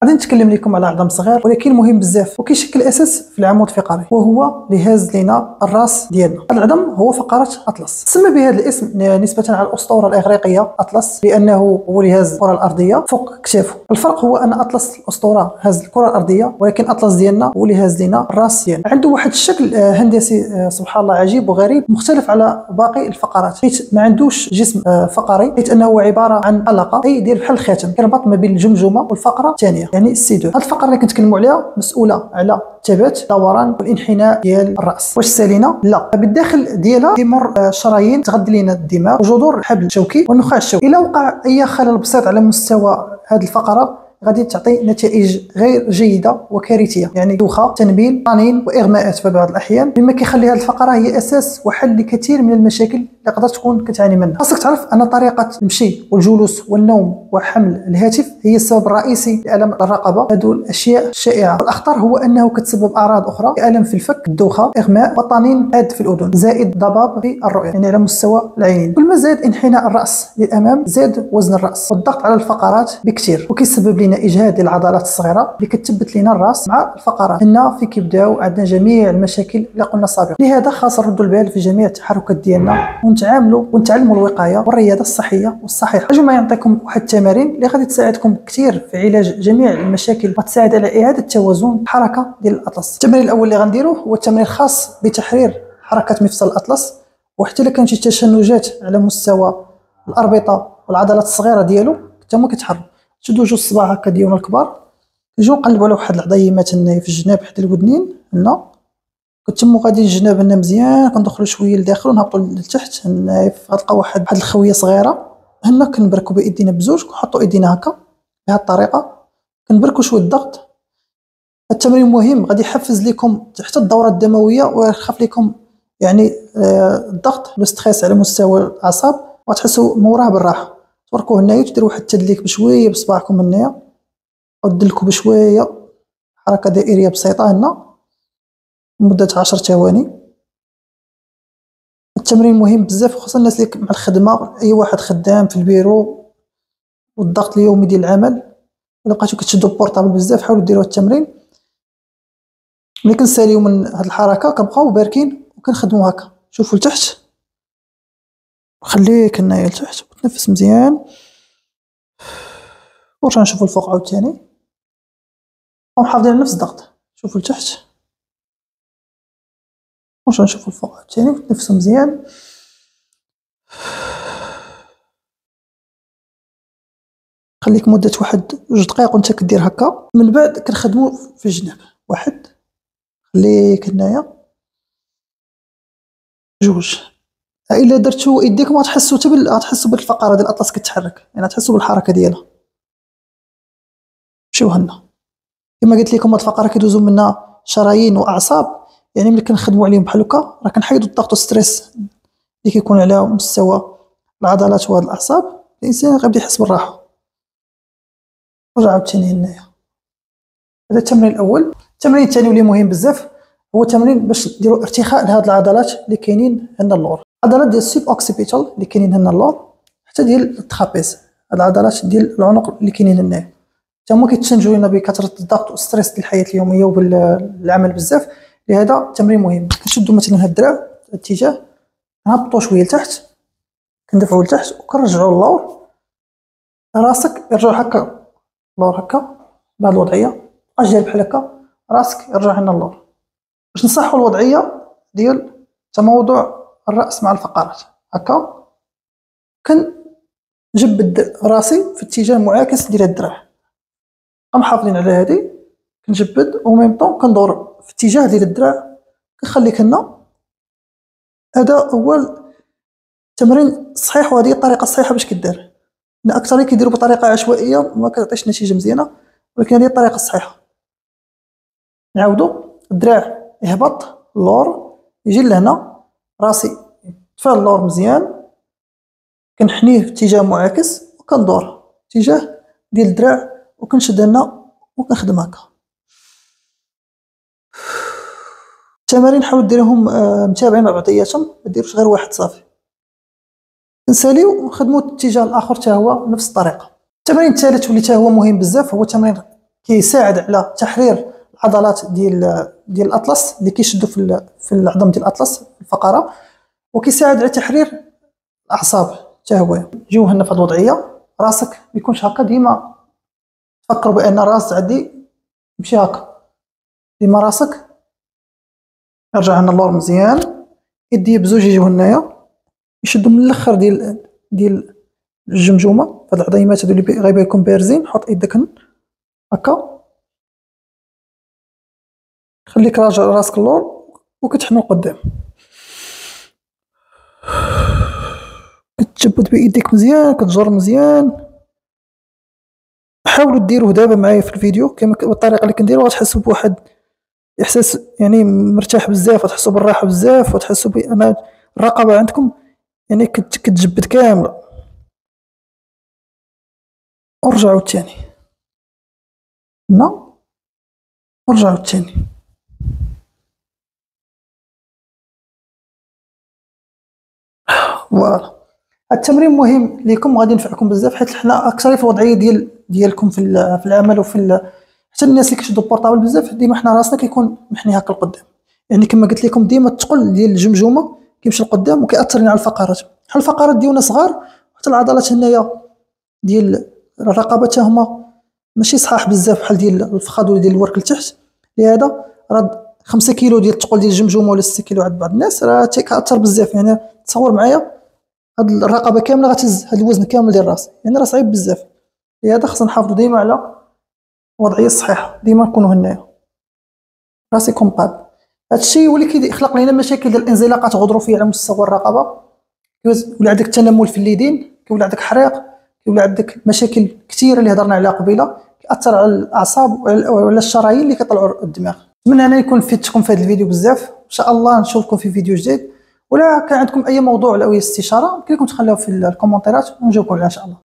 غادي نتكلم لكم على عظم صغير ولكن مهم بزاف وكيشكل اساس في العمود الفقري، وهو اللي هاز لينا الراس ديالنا. هذا العظم هو فقرة اطلس، تسمى بهذا الاسم نسبة على الاسطورة الاغريقية اطلس، لانه هو اللي هاز الكرة الارضية فوق كتافه. الفرق هو ان اطلس الاسطورة هاز الكرة الارضية، ولكن اطلس ديالنا هو اللي هاز لينا الراس ديالنا. عنده واحد الشكل هندسي سبحان الله عجيب وغريب، مختلف على باقي الفقرات، حيث ما عندوش جسم فقري، حيث انه عبارة عن حلقة اي يدير بحال الخاتم كيربط ما بين الجمجمة والفقرة الثانية، يعني السيدور. هذه الفقره اللي كنتكلموا عليها مسؤوله على ثبات دوران والانحناء ديال الراس. واش سالينا؟ لا، بالداخل ديالها تمر شرايين تغذي لنا الدماغ وجذور الحبل الشوكي والنخاع الشوكي. الا وقع اي خلل بسيط على مستوى هذه الفقره غادي تعطي نتائج غير جيده وكارثيه، يعني دوخه، تنميل، طنين واغماءات في بعض الاحيان، مما كيخلي هذه الفقره هي اساس وحل لكثير من المشاكل اللي تقدر تكون كتعاني منها. خاصك تعرف ان طريقه المشي والجلوس والنوم وحمل الهاتف هي السبب الرئيسي لالم الرقبه. هذو الاشياء الشائعه. الاخطر هو انه كتسبب اعراض اخرى كالم في الفك، الدوخه، اغماء وطنين حاد في الاذن، زائد ضباب في الرؤيه يعني على مستوى العينين. كل ما زاد انحناء الراس للامام زاد وزن الراس والضغط على الفقرات بكثير، وكيسبب لنا اجهاد للعضلات الصغيره اللي كتثبت لنا الراس مع الفقرات. هنا فين كيبداو عندنا جميع المشاكل اللي قلنا سابقا. لهذا خاص نردوا البال في جميع التحركات ديالنا ونتعلموا الوقايه والرياضه الصحيه والصحيحه. اجوا ما يعطيكم واحد التمارين اللي غادي تساعدكم كثير في علاج جميع المشاكل وتساعد على اعاده توازن الحركه ديال الاطلس. التمرين الاول اللي غنديروه هو التمرين الخاص بتحرير حركه مفصل الاطلس، وحتى الا كانت شي تشنجات على مستوى الاربطه والعضلات الصغيره ديالو حتى هما كيتحركوا. شدوا جوج الصباع هكا ديالنا الكبار، نجيو نقلبوا على واحد العظيمات هنا في الجناب حدا الودنين هنا، كتموا غادي الجناب هنا مزيان، كندخلوا شويه لداخل ونهبطوا لتحت. هنا غتلقاو واحد الخويه صغيره هنا، كنبركوا بايدينا بزوج، كنحطوا ايدينا هكا بهذه الطريقه، كنبركوا شويه الضغط. التمرين مهم، غادي يحفز لكم حتى الدوره الدمويه ويخف لكم يعني الضغط والستريس على مستوى الاعصاب، وتحسوا موراه بالراحه. تبركوا هنايا وتديروا واحد التدليك بشويه بصباعكم هنايا، ودلكوا بشويه حركه دائريه بسيطه هنا لمده 10 ثواني. التمرين مهم بزاف، خصوصا الناس اللي مع الخدمه، اي واحد خدام في البيرو والضغط اليومي ديال العمل، الا بقيتو كتشدوا البورطابل بزاف حاولوا ديروا التمرين. ملي كنساليو من هاد الحركه كنبقاو باركين وكنخدموا هكا، شوفوا لتحت، خليك هنايا لتحت وتنفس مزيان، ورجع نشوفوا الفوق عاوتاني ومحافظين على نفس الضغط. شوفوا لتحت ورجع نشوفوا الفوق عاوتاني وتنفسوا مزيان. خليك مدة واحد 2 دقائق وانت كدير هكا. من بعد كنخدموا في الجناب، واحد، خليك هنايا، 2. الا درتو يديكم غتحسوا غتحسوا بالفقره ديال الاطلس كتحرك، يعني غتحسوا بالحركه ديالها. مشيو هنا كما قلت لكم، هاد الفقره كيدوزو منها شرايين واعصاب، يعني ملي كنخدموا عليهم بحال هكا راه كنحيدوا الضغط والستريس اللي كيكون على مستوى العضلات وهاد الاعصاب، الانسان غيبدا يحس بالراحه. رجع عاوتاني هنايا. هذا التمرين الاول. التمرين الثاني واللي مهم بزاف هو تمرين باش ديروا ارتخاء لهاد العضلات اللي كاينين هنا اللور، العضلات ديال السوب اوكسيبيتال اللي كاينين هنا اللور، حتى ديال الترابيز، هاد العضلات ديال العنق اللي كاينين هنايا حتى هما كيتشنجوا لنا بكثره الضغط والستريس ديال الحياه اليوميه وبالعمل بزاف. لهذا التمرين مهم. كنشدوا مثلا هاد الدراع الاتجاه، كنهبطوا شويه لتحت، كندفعوا لتحت وكنرجعوا للور، راسك يرجع هكا لور هكا بهاد الوضعيه، اجي بحال هكا راسك يرجع هنا اللور، باش نصحوا الوضعيه ديال تموضع الراس مع الفقرات. هكا كنجبد راسي في اتجاه معاكس ديال الدراع، محافظين على هذه، كنجبد وميم طون كندور في اتجاه ديال الدراع، كنخليك هنا. هذا هو التمرين الصحيح، وهذه الطريقه الصحيحه باش كدير. اكثر كيديروا بطريقه عشوائيه ما كتعطيش نتيجه مزيانه، ولكن هذه الطريقه الصحيحه. نعاودوا، الدراع يهبط اللور، يجي لهنا، راسي يدفع اللور مزيان، كنحنيه في اتجاه معاكس وكندور اتجاه ديال الدراع وكنشد هنا وكنخدم هكا. التمارين حاول ديرهم متابعين مع بعضياتهم، ما ديروش غير واحد صافي. نساليو ونخدموا الاتجاه الاخر حتى هو نفس الطريقه. التمرين الثالث واللي حتى هو مهم بزاف هو تمرين كيساعد على تحرير العضلات ديال الاطلس اللي كيشدوا في العظم ديال الاطلس الفقره، وكيساعد على تحرير الاعصاب حتى هو. جيو هنا في هذه الوضعيه، راسك ما يكونش هكا، ديما تفكروا بان الراس عندي يمشي هكا، ديما راسك يرجع هنا اللور مزيان، يدي بزوج يجيو هنايا يشدوا من الاخر ديال الجمجمه في هاد العظيمات هادو اللي غايبين لكم بارزين. حط يدك هكا، خليك راجع راسك اللور وكتحنو لقدام، كتجبد بايديك مزيان، كتجر مزيان. حاولوا ديروه دابا معايا في الفيديو كما بالطريقه اللي كنديروا، غتحسوا بواحد احساس يعني مرتاح بزاف، وتحسوا بالراحه بزاف، وتحسوا بان الرقبه عندكم يعني كتجبد كامله. ورجعوا الثاني هنا، ورجعوا الثاني. فوالا، التمرين مهم ليكم، غادي ينفعكم بزاف، حيت حنا اكثر في الوضعيه ديالكم في العمل وفي حتى الناس اللي كيشدوا البورطابل بزاف، ديما حنا راسنا كيكون محني هكا لقدام. يعني كما قلت لكم ديما الثقل ديال الجمجمه كيمشي لقدام وكيأثر على الفقرات، بحال الفقرات ديالنا صغار، حتى العضلات هنايا ديال الرقبه حتى هما ماشي صحاح بزاف بحال ديال الفخذ ولا ديال الورك لتحت. لهذا راه 5 كيلو ديال الثقل ديال الجمجمه ولا 6 كيلو عند بعض الناس راه كيأثر بزاف. يعني تصور معايا هاد الرقبه كامله غتهز هاد الوزن كامل ديال الراس، يعني راه صعيب بزاف. لهذا خصنا نحافظوا ديما على الوضعيه الصحيحه، ديما نكونوا هنايا راسي كومباد. هادشي هو اللي كيخلق لنا مشاكل ديال الانزلاقات غضروفيه على مستوى الرقبه، كيولي عندك تنمل في اليدين، كيولي عندك حريق، كيولي عندك مشاكل كثيره اللي هضرنا عليها قبيله، كيأثر على الاعصاب وعلى الشرايين اللي كيطلعوا الدماغ. نتمنى انا يكون فدتكم في هذا الفيديو بزاف، ان شاء الله نشوفكم في فيديو جديد. ولا كان عندكم اي موضوع ولا اي استشاره يمكن لكم تخلوه في الكومنتات ونجاوبكم عليها ان شاء الله.